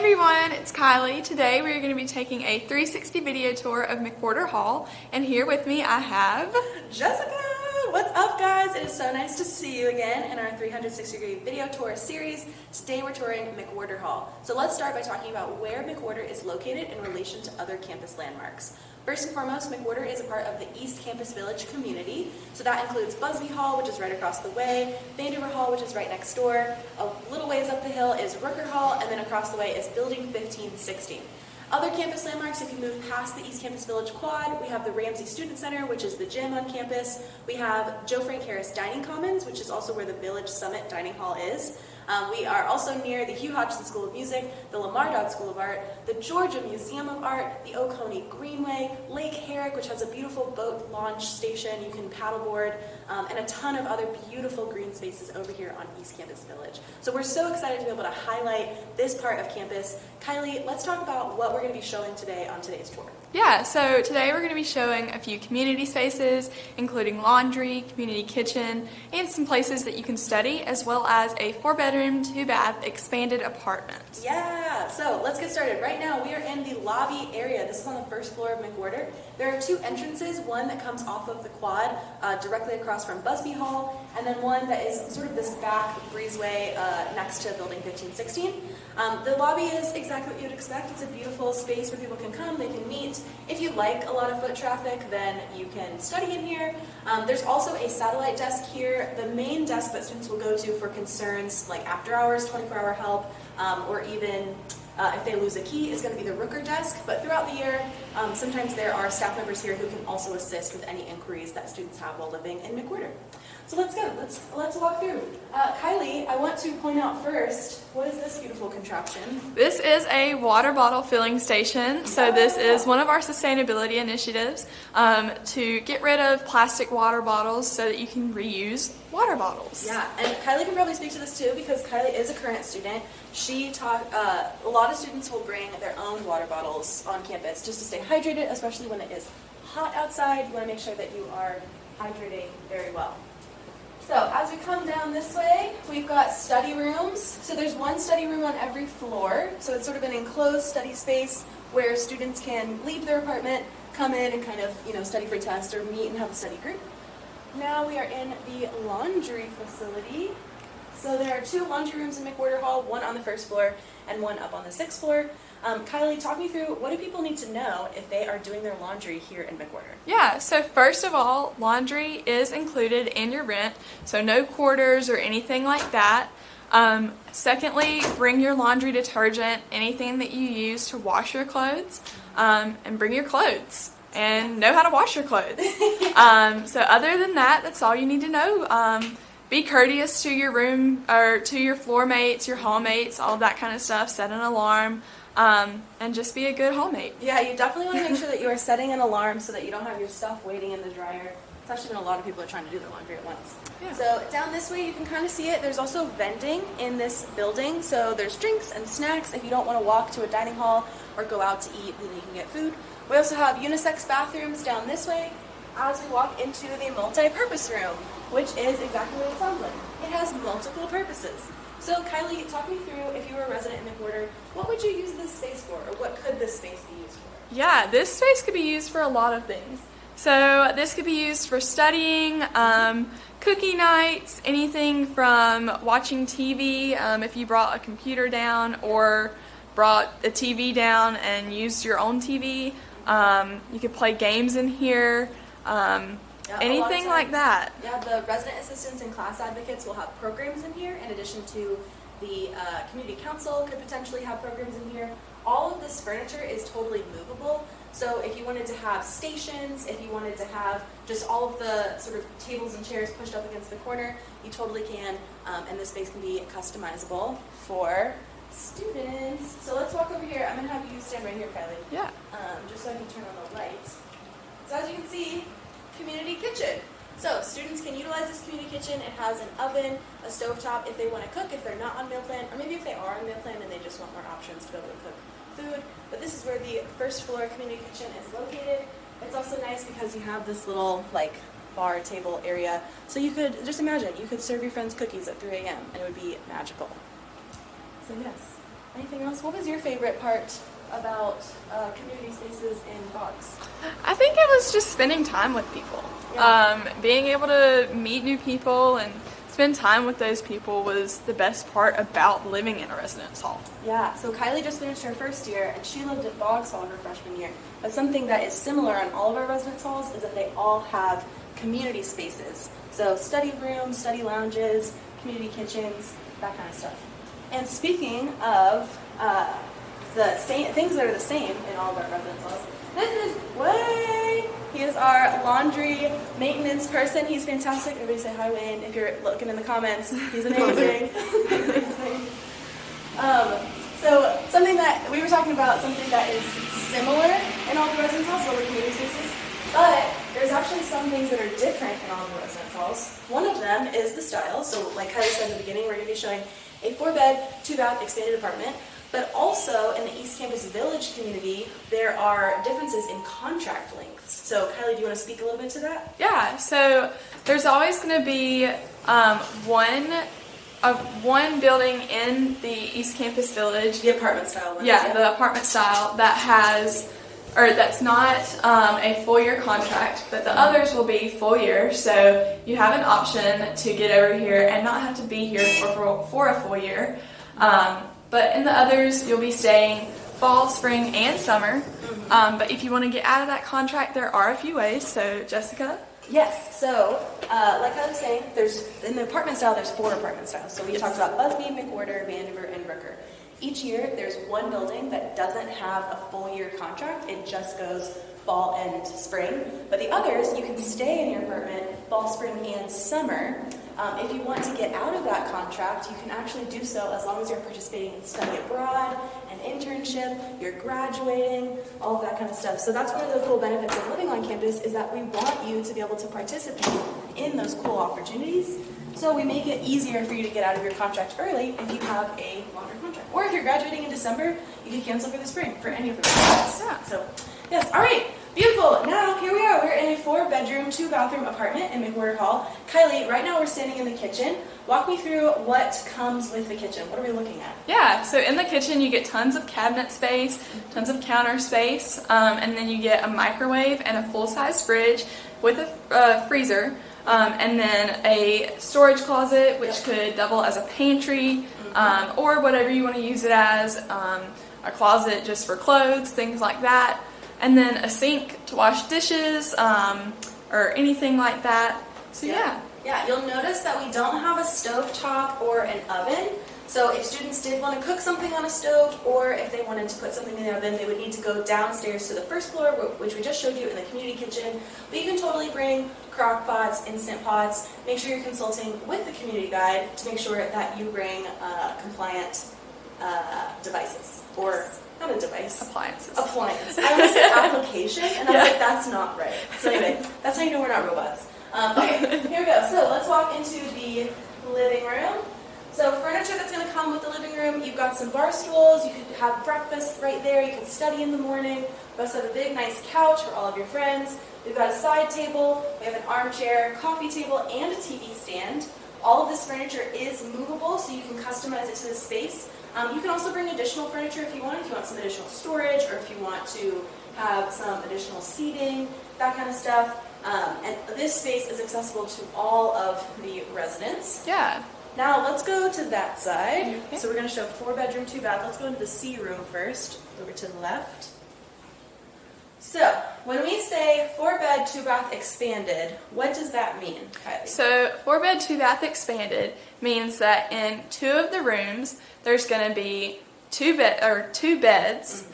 everyone, it's Kylie. Today we are going to be taking a 360 video tour of McWhorter Hall, and here with me I have Jessica! What's up, guys? It is so nice to see you again in our 360-degree video tour series. Today we're touring McWhorter Hall. So let's start by talking about where McWhorter is located in relation to other campus landmarks. First and foremost, McWhorter is a part of the East Campus Village community. So that includes Busby Hall, which is right across the way, Vanderbilt Hall, which is right next door. A little ways up the hill is McWhorter Hall, and then across the way is Building 1516. Other campus landmarks, if you move past the East Campus Village quad, we have the Ramsey Student Center, which is the gym on campus. We have Joe Frank Harris Dining Commons, which is also where the Village Summit Dining Hall is. We are also near the Hugh Hodgson School of Music, the Lamar Dodd School of Art, the Georgia Museum of Art, the Oconee Greenway, Lake Herrick, which has a beautiful boat launch station you can paddleboard, and a ton of other beautiful green spaces over here on East Campus Village. So we're so excited to be able to highlight this part of campus. Kylie, let's talk about what we're going to be showing today on today's tour. Yeah, so today we're going to be showing a few community spaces, including laundry, community kitchen, and some places that you can study, as well as a 4-bedroom, 2-bath expanded apartment. Yeah, so let's get started. Right now we are in the lobby area. This is on the first floor of McWhorter. There are two entrances, one that comes off of the quad directly across from Busby Hall, and then one that is sort of this back breezeway next to Building 1516. The lobby is exactly what you'd expect. It's a beautiful space where people can come, they can meet. If you like a lot of foot traffic, then you can study in here. There's also a satellite desk here. The main desk that students will go to for concerns like after hours, 24-hour help, or even if they lose a key is going to be the Rooker desk. But throughout the year, sometimes there are staff members here who can also assist with any inquiries that students have while living in McWhorter. So let's go. Let's walk through. Kylie, I want to point out first, what is this beautiful contraption? This is a water bottle filling station. So this is one of our sustainability initiatives to get rid of plastic water bottles so that you can reuse water bottles. Yeah, and Kylie can probably speak to this too because Kylie is a current student. She taught, a lot of students will bring their own water bottles on campus just to stay hydrated, especially when it is hot outside. You want to make sure that you are hydrating very well. So as we come down this way, we've got study rooms. So there's one study room on every floor. So it's sort of an enclosed study space where students can leave their apartment, come in and kind of, study for tests or meet and have a study group. Now we are in the laundry facility. So there are two laundry rooms in McWhorter Hall, one on the first floor and one up on the 6th floor. Kylie, talk me through, what do people need to know if they are doing their laundry here in McWhorter? Yeah, so first of all, laundry is included in your rent, so no quarters or anything like that. Secondly, bring your laundry detergent, anything that you use to wash your clothes, and bring your clothes and know how to wash your clothes. So other than that, that's all you need to know. Be courteous to your room or to your floor mates, your hall mates, all of that kind of stuff. Set an alarm. And just be a good hallmate. Yeah, you definitely want to make sure that you are setting an alarm so that you don't have your stuff waiting in the dryer, especially when a lot of people are trying to do their laundry at once. Yeah. So down this way you can kind of see it. There's also vending in this building, so there's drinks and snacks if you don't want to walk to a dining hall or go out to eat, then you can get food. We also have unisex bathrooms down this way as we walk into the multi-purpose room, which is exactly what it sounds like. It has multiple purposes. So Kylie, talk me through, if you were a resident in McWhorter, what would you use this space for, or what could this space be used for? Yeah, this space could be used for a lot of things. So this could be used for studying, cookie nights, anything from watching TV, if you brought a computer down or brought a TV down and used your own TV. You could play games in here. Yeah, anything like that. Yeah, the resident assistants and class advocates will have programs in here in addition to the community council could potentially have programs in here. All of this furniture is totally movable. So if you wanted to have stations, if you wanted to have just all of the sort of tables and chairs pushed up against the corner, you totally can. And this space can be customizable for students. So let's walk over here. I'm going to have you stand right here, Kylie. Yeah. Just so I can turn on the lights. So as you can see, community kitchen. So students can utilize this community kitchen. It has an oven, a stovetop if they want to cook, if they're not on meal plan, or maybe if they are on meal plan and they just want more options to be able to cook food. But this is where the first floor community kitchen is located. It's also nice because you have this little bar table area. So you could just imagine, you could serve your friends cookies at 3 a.m. and it would be magical. So yes. Anything else? What was your favorite part about community spaces in Fox? I think it was just spending time with people. Yeah. Being able to meet new people and spend time with those people was the best part about living in a residence hall. Yeah, so Kylie just finished her first year, and she lived at Boggs Hall her freshman year. But something that is similar on all of our residence halls is that they all have community spaces. So study rooms, study lounges, community kitchens, that kind of stuff. And speaking of the same things that are the same in all of our residence halls, this is Wayne. He is our laundry maintenance person. He's fantastic. Everybody say hi, Wayne. If you're looking in the comments, he's amazing. Amazing. So something that we were talking about, something that is similar in all the residence halls, all the community spaces, but there's actually some things that are different in all the residence halls. One of them is the style. So like Kylie said in the beginning, we're going to be showing a 4-bed, 2-bath expanded apartment. But also in the East Campus Village community, there are differences in contract lengths. So Kylie, do you want to speak a little bit to that? Yeah, so there's always going to be one building in the East Campus Village. The apartment style ones. Yeah, the apartment style that has, or that's not a full-year contract, but the others will be full year. So you have an option to get over here and not have to be here for a full year. But in the others, you'll be staying fall, spring, and summer. But if you want to get out of that contract, there are a few ways. So, Jessica? Yes. So, like I was saying, there's in the apartment style, there's 4 apartment styles. So we talked about Busby, McWhorter, Vandiver, and Rooker. Each year, there's one building that doesn't have a full year contract. It just goes fall and spring. But the others, you can stay in your apartment fall, spring, and summer. If you want to get out of that contract, you can actually do so as long as you're participating in study abroad, an internship, you're graduating, all of that kind of stuff. So that's one of the cool benefits of living on campus is that we want you to be able to participate in those cool opportunities. So we make it easier for you to get out of your contract early if you have a longer contract. Or if you're graduating in December, you can cancel for the spring for any of the reasons. Yeah. So, yes, all right. Beautiful. Now, here we are. We're in a 4-bedroom, 2-bathroom apartment in McWhorter Hall. Kylie, right now we're standing in the kitchen. Walk me through what comes with the kitchen. What are we looking at? Yeah, so in the kitchen you get tons of cabinet space, tons of counter space, and then you get a microwave and a full-size fridge with a freezer, and then a storage closet, which could double as a pantry, or whatever you want to use it as, a closet just for clothes, things like that. And then a sink to wash dishes, or anything like that. So yeah. Yeah, you'll notice that we don't have a stovetop or an oven. So if students did want to cook something on a stove, or if they wanted to put something in the oven, they would need to go downstairs to the first floor, which we just showed you in the community kitchen. But you can totally bring crock pots, instant pots. Make sure you're consulting with the community guide to make sure that you bring compliant devices, or not a device. Appliances. Appliance. I almost said application, and I was like, that's not right. So anyway, that's how you know we're not robots. Okay, here we go. So let's walk into the living room. So furniture that's going to come with the living room, you've got some bar stools, you could have breakfast right there, you can study in the morning. We also have a big nice couch for all of your friends. We've got a side table, we have an armchair, coffee table, and a TV stand. All of this furniture is movable, so you can customize it to the space. You can also bring additional furniture if you want some additional storage, or if you want to have some additional seating, that kind of stuff. And this space is accessible to all of the residents. Yeah. Now let's go to that side. Okay. So we're going to show 4-bedroom, 2-bath. Let's go into the C room first, over to the left. So when we say 4-bed, 2-bath expanded, what does that mean, Kylie? So 4-bed, 2-bath expanded means that in 2 of the rooms there's going to be 2 beds.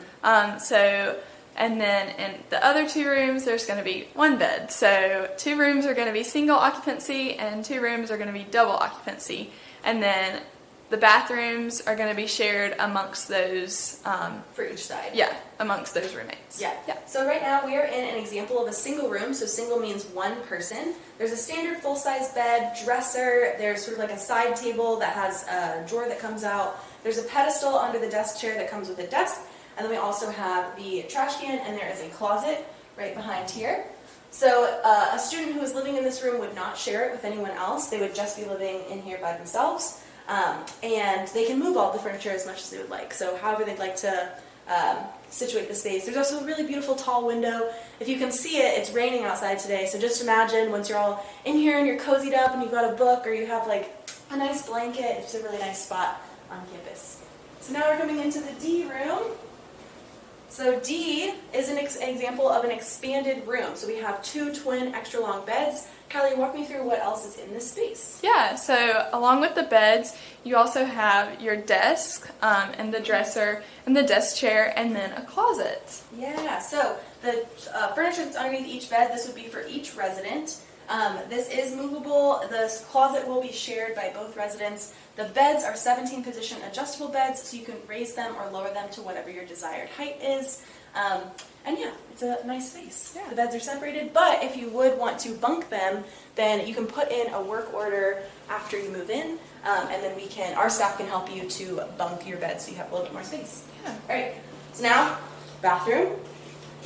And then in the other 2 rooms there's going to be 1 bed. So 2 rooms are going to be single occupancy and 2 rooms are going to be double occupancy. And then the bathrooms are going to be shared amongst those. For each side. Yeah, amongst those roommates. Yeah. So right now we are in an example of a single room. So single means 1 person. There's a standard full-size bed, dresser. There's sort of like a side table that has a drawer that comes out. There's a pedestal under the desk chair that comes with a desk. And then we also have the trash can, and there is a closet right behind here. So a student who is living in this room would not share it with anyone else. They would just be living in here by themselves. And they can move all the furniture as much as they would like. So however they'd like to situate the space. There's also a really beautiful tall window. If you can see it, it's raining outside today, so just imagine once you're all in here and you're cozied up and you've got a book or you have like a nice blanket, it's a really nice spot on campus. So now we're coming into the D room. So D is an example of an expanded room. So we have 2 twin extra long beds. Kylie, walk me through what else is in this space. Yeah, so along with the beds, you also have your desk and the dresser and the desk chair and then a closet. Yeah, so the furniture that's underneath each bed, this would be for each resident. This is movable. The closet will be shared by both residents. The beds are 17 position adjustable beds, so you can raise them or lower them to whatever your desired height is. And yeah, it's a nice space. Yeah. The beds are separated, but if you would want to bunk them, then you can put in a work order after you move in, and then our staff can help you to bunk your bed so you have a little bit more space. Yeah. All right, so now, bathroom.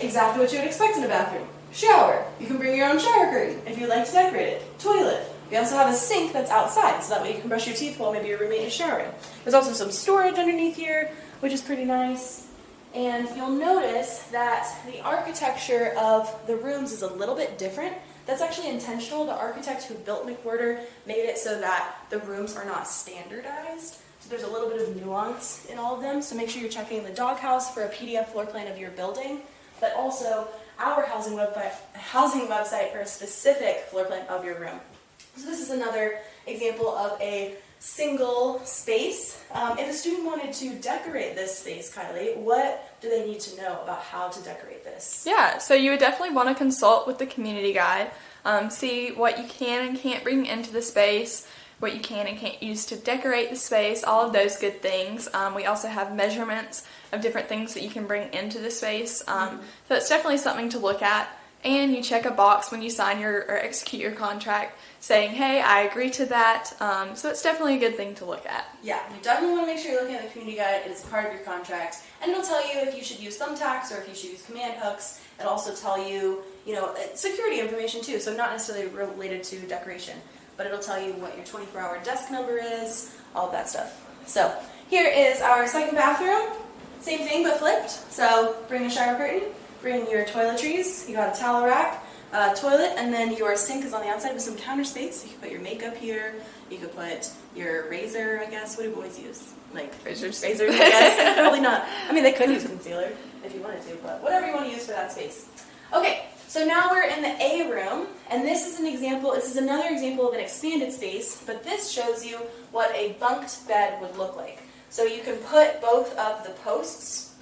Exactly what you would expect in a bathroom. Shower. You can bring your own shower curtain if you'd like to decorate it. Toilet. We also have a sink that's outside, so that way you can brush your teeth while maybe your roommate is showering. There's also some storage underneath here, which is pretty nice. And you'll notice that the architecture of the rooms is a little bit different. That's actually intentional. The architect who built McWhorter made it so that the rooms are not standardized. So there's a little bit of nuance in all of them. So make sure you're checking the doghouse for a PDF floor plan of your building, but also our housing website for a specific floor plan of your room. So this is another example of a single space. If a student wanted to decorate this space, Kylie, what do they need to know about how to decorate this? Yeah, so you would definitely want to consult with the community guide, see what you can and can't bring into the space, what you can and can't use to decorate the space, all of those good things. We also have measurements of different things that you can bring into the space. So it's definitely something to look at. And you check a box when you sign or execute your contract saying, hey, I agree to that. So it's definitely a good thing to look at. Yeah, you definitely want to make sure you're looking at the community guide. It is part of your contract. And it'll tell you if you should use thumbtacks or if you should use command hooks. It'll also tell you, security information too, so not necessarily related to decoration. But it'll tell you what your 24-hour desk number is, all of that stuff. So here is our second bathroom. Same thing, but flipped. So bring a shower curtain. Bring your toiletries, you got a towel rack, toilet, and then your sink is on the outside with some counter space. You can put your makeup here, you could put your razor, I guess. What do boys use? Like Razors, I guess. Probably not. I mean, they could use concealer if you wanted to, but whatever you want to use for that space. Okay, so now we're in the A room, and this is another example of an expanded space, but this shows you what a bunked bed would look like. So you can put both of the posts,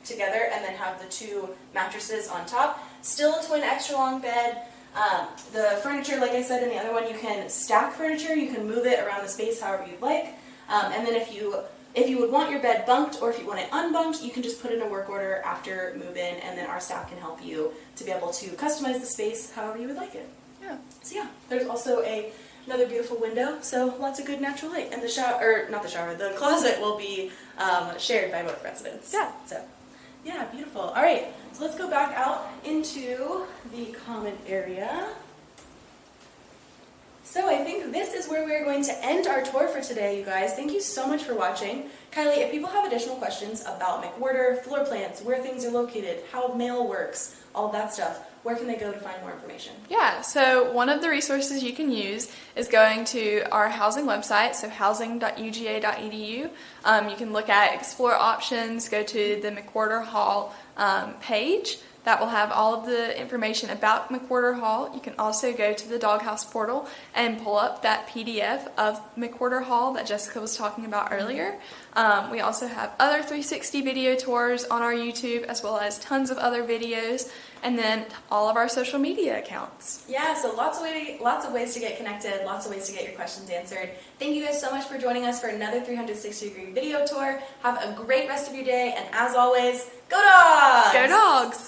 together and then have the 2 mattresses on top. Still a twin extra long bed. The furniture, like I said in the other one, you can stack furniture. You can move it around the space however you'd like. And then if you would want your bed bunked or if you want it unbunked, you can just put in a work order after move-in, and then our staff can help you to be able to customize the space however you would like it. Yeah. So yeah, there's also another beautiful window, so lots of good natural light. And the closet will be shared by both residents. Yeah. So. Yeah, beautiful. All right, so let's go back out into the common area. So I think this is where we're going to end our tour for today, you guys. Thank you so much for watching. Kylie, if people have additional questions about McWhorter, floor plans, where things are located, how mail works, all that stuff, where can they go to find more information? Yeah, so one of the resources you can use is going to our housing website, so housing.uga.edu. You can look at explore options, go to the McWhorter Hall page. That will have all of the information about McWhorter Hall. You can also go to the Doghouse portal and pull up that PDF of McWhorter Hall that Jessica was talking about earlier. We also have other 360 video tours on our YouTube, as well as tons of other videos, and then all of our social media accounts. Yeah, so lots of ways to get connected, lots of ways to get your questions answered. Thank you guys so much for joining us for another 360-degree video tour. Have a great rest of your day, and as always, go dogs! Go dogs!